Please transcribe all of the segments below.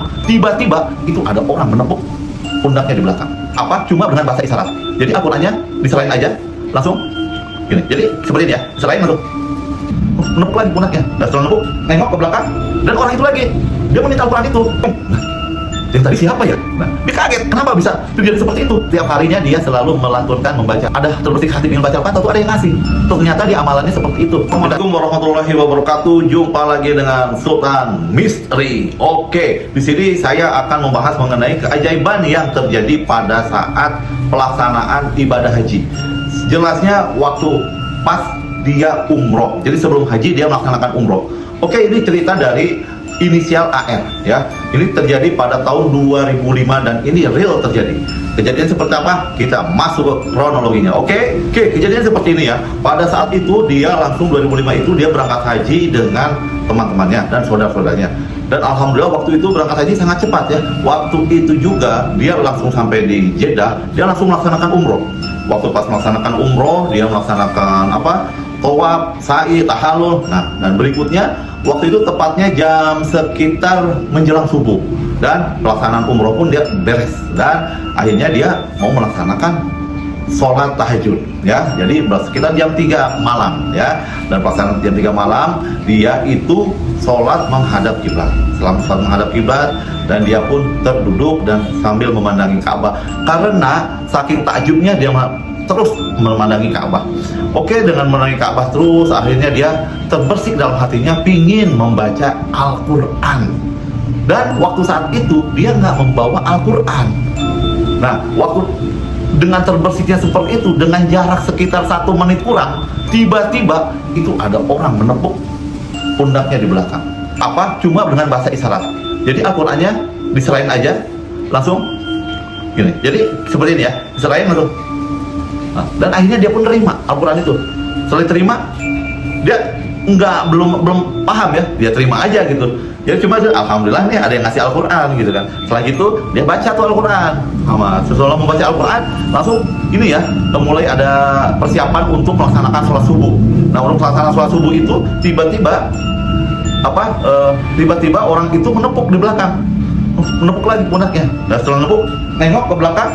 menerima, tiba-tiba itu ada orang menepuk pundaknya di belakang. Apa? Cuma dengan bahasa isyarat. Jadi Al-Qur'annya diserahin aja, langsung gini. Jadi seperti ini ya, diserahin langsung menepuk lagi pundaknya. Dan setelah menepuk, nengok ke belakang, dan orang itu lagi dia meminta Al-Qur'an itu. Yang tadi siapa ya? Nah, dia kaget, kenapa bisa terjadi seperti itu? Tiap harinya dia selalu melantunkan, membaca. Ada terbersih hati ingin baca Al-Quran, tentu ada yang ngasih. Ternyata di amalannya seperti itu. Assalamualaikum warahmatullahi wabarakatuh. Jumpa lagi dengan Sultan Misteri. Oke, di sini saya akan membahas mengenai keajaiban yang terjadi pada saat pelaksanaan ibadah haji. Jelasnya waktu pas dia umroh. Jadi sebelum haji dia melaksanakan umroh. Oke, ini cerita dari inisial AR ya. Ini terjadi pada tahun 2005 dan ini real terjadi. Kejadian seperti apa? Kita masuk ke kronologinya. Oke, kejadian seperti ini ya. Pada saat itu dia langsung 2005 itu dia berangkat haji dengan teman-temannya dan saudara-saudaranya. Dan alhamdulillah waktu itu berangkat haji sangat cepat ya. Waktu itu juga dia langsung sampai di Jeddah, dia langsung melaksanakan umroh. Waktu pas melaksanakan umroh, dia melaksanakan apa? Tawaf, sa'i, tahallul. Nah, dan berikutnya waktu itu tepatnya jam sekitar menjelang subuh dan pelaksanaan umroh pun dia beres dan akhirnya dia mau melaksanakan sholat tahajud ya. Jadi sekitar jam 3 malam ya, dan pelaksanaan jam 3 malam dia itu sholat menghadap kiblat. Setelah sholat menghadap kiblat dan dia pun terduduk dan sambil memandangi Ka'bah karena saking takjubnya dia terus memandangi Ka'bah. Oke, dengan memandangi Ka'bah terus akhirnya dia terbersih dalam hatinya pingin membaca Al-Quran. Dan waktu saat itu dia nggak membawa Al-Quran. Nah, waktu dengan terbersihnya seperti itu, dengan jarak sekitar 1 menit kurang, tiba-tiba itu ada orang menepuk pundaknya di belakang. Apa? Cuma dengan bahasa isyarat. Jadi Al-Qur'annya diserahin aja, langsung gini. Jadi seperti ini ya, diserahin langsung. Nah, dan akhirnya dia pun terima Al-Quran itu. Setelah terima, dia belum paham ya, dia terima aja gitu. Jadi cuma alhamdulillah nih ada yang ngasih Al-Quran gitu kan. Setelah itu dia baca tuh Al-Quran. Setelah membaca Al-Quran, langsung ini ya, mulai ada persiapan untuk melaksanakan sholat subuh. Nah, untuk melaksanakan sholat subuh itu tiba-tiba orang itu menepuk di belakang, menepuk lagi pundaknya. Dan setelah menepuk, nengok ke belakang,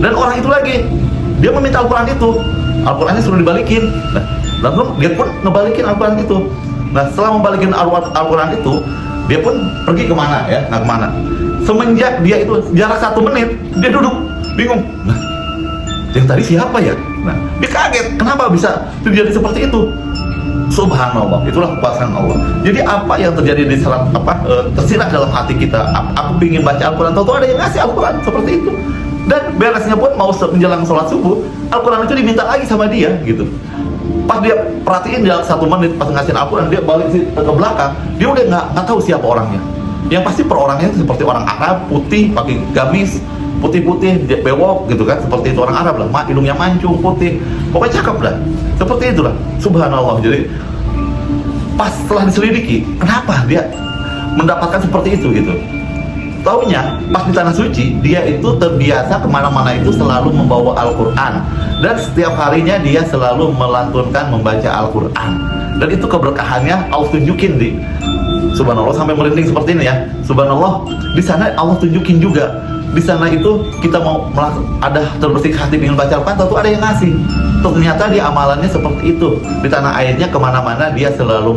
dan orang itu lagi dia meminta Al-Quran itu. Al-Qurannya suruh dibalikin. Nah, lalu dia pun ngebalikin Al-Quran itu. Nah, setelah membalikin Al-Quran itu, dia pun pergi kemana ya? Nah, kemana? Semenjak dia itu jarak 1 menit, dia duduk bingung. Nah, yang tadi siapa ya? Nah, dia kaget. Kenapa bisa terjadi seperti itu? Subhanallah, itulah kekuasaan Allah. Jadi apa yang terjadi di tersirat dalam hati kita? Aku ingin baca Al-Quran, tahu ada yang ngasih Al-Quran seperti itu. Dan beresnya pun mau menjelang sholat subuh, Al-Quran itu diminta lagi sama dia gitu. Pas dia perhatiin dalam 1 menit pas ngasih Al-Quran, dia balik ke belakang, dia udah nggak tahu siapa orangnya. Yang pasti per orangnya itu seperti orang Arab, putih, pakai gamis putih-putih, dia bewok gitu kan, seperti itu orang Arab lah, hidungnya mancung, putih, pokoknya cakep lah, seperti itulah. Subhanallah. Jadi pas setelah diselidiki, kenapa dia mendapatkan seperti itu gitu? Taunya pas di tanah suci dia itu terbiasa kemana-mana itu selalu membawa Al-Quran, dan setiap harinya dia selalu melantunkan membaca Al-Quran, dan itu keberkahannya Allah tunjukin di subhanallah, sampai merinding seperti ini ya. Subhanallah, di sana Allah tunjukin juga. Di sana itu kita mau ada terbersih hati ingin baca Al-Quran, tentu ada yang ngasih. Ternyata di amalannya seperti itu. Di tanah airnya kemana-mana dia selalu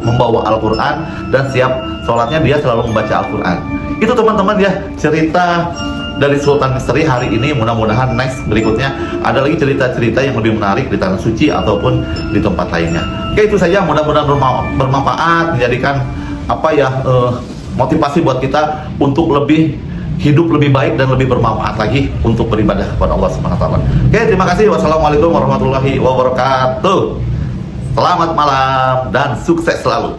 membawa Al-Quran, dan siap sholatnya dia selalu membaca Al-Quran. Itu teman-teman ya, cerita dari Sultan Misteri hari ini. Mudah-mudahan next berikutnya ada lagi cerita-cerita yang lebih menarik di tanah suci ataupun di tempat lainnya. Oke, itu saja, mudah-mudahan bermanfaat, menjadikan motivasi buat kita untuk lebih hidup lebih baik dan lebih bermanfaat lagi untuk beribadah kepada Allah Subhanahu wa taala. Oke, terima kasih. Wassalamualaikum warahmatullahi wabarakatuh. Selamat malam dan sukses selalu.